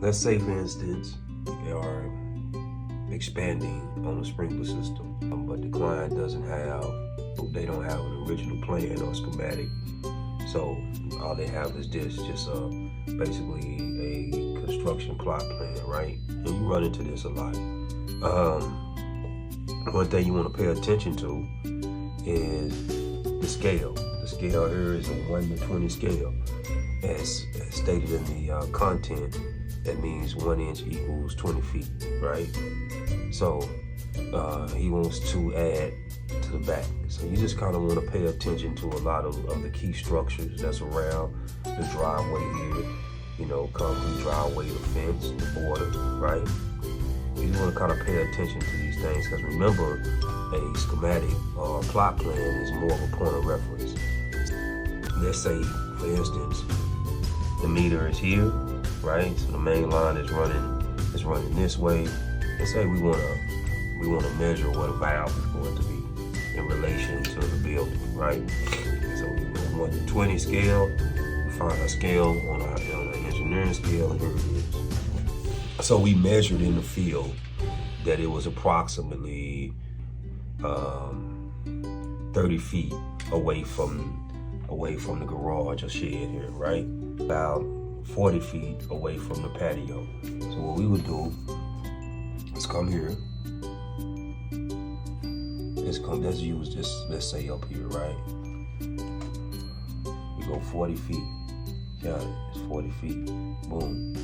let's say for instance, they are expanding on the sprinkler system, but the client they don't have an original plan or schematic. So all they have is this, just basically a construction plot plan, right? And you run into this a lot. One thing you want to pay attention to is the scale. The scale here is a 1 to 20 scale. As stated in the content, that means 1 inch equals 20 feet, right? So he wants to add to the back. So you just kind of want to pay attention to a lot of the key structures that's around the driveway here. You know, concrete driveway, the fence, the border, right? You just want to kind of pay attention to these things, because remember, a schematic or a plot plan is more of a point of reference. Let's say, for instance, the meter is here, right? So the main line is running this way. Let's say we want to measure what a valve is going to be in relation to the building, right? So we go 1 to 20 scale. We find a scale on an engineering scale, and here it is. So we measured in the field that it was approximately 30 feet away from the garage or shed here, right? About 40 feet away from the patio. So what we would do is come here. Let's use this, let's say up here, right? We go 40 feet. Count it, it's 40 feet. Boom.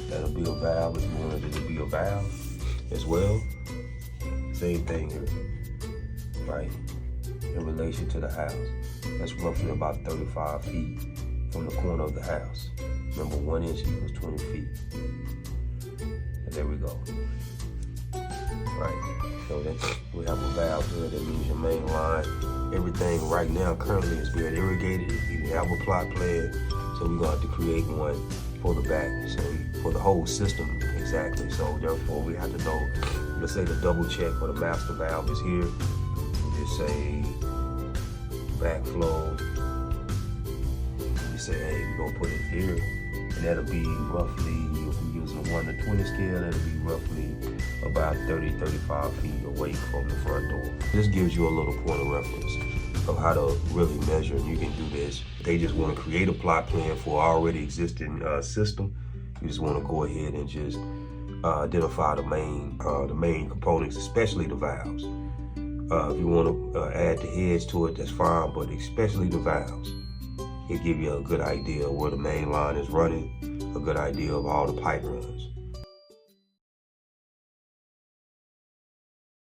That'll be a valve. If you wanted it to be a valve as well, same thing here, right? In relation to the house, that's roughly about 35 feet from the corner of the house. Remember, 1 inch equals 20 feet. And there we go. Right. So then we have a valve here. That means your main line. Everything right now currently is being irrigated. You have a plot plan, so we're gonna have to create one for the back, so for the whole system exactly. So therefore, we have to know. Let's say the double check for the master valve is here. We just say backflow. We say, hey, we're gonna put it here, and that'll be roughly, if we're using a 1 to 20 scale, that'll be roughly about 30-35 feet away from the front door. This gives you a little point of reference of how to really measure, and you can do this. They just want to create a plot plan for an already existing system. You just want to go ahead and just identify the main components, especially the valves. If you want to add the heads to it, that's fine, but especially the valves. It'll give you a good idea of where the main line is running, a good idea of all the pipe runs.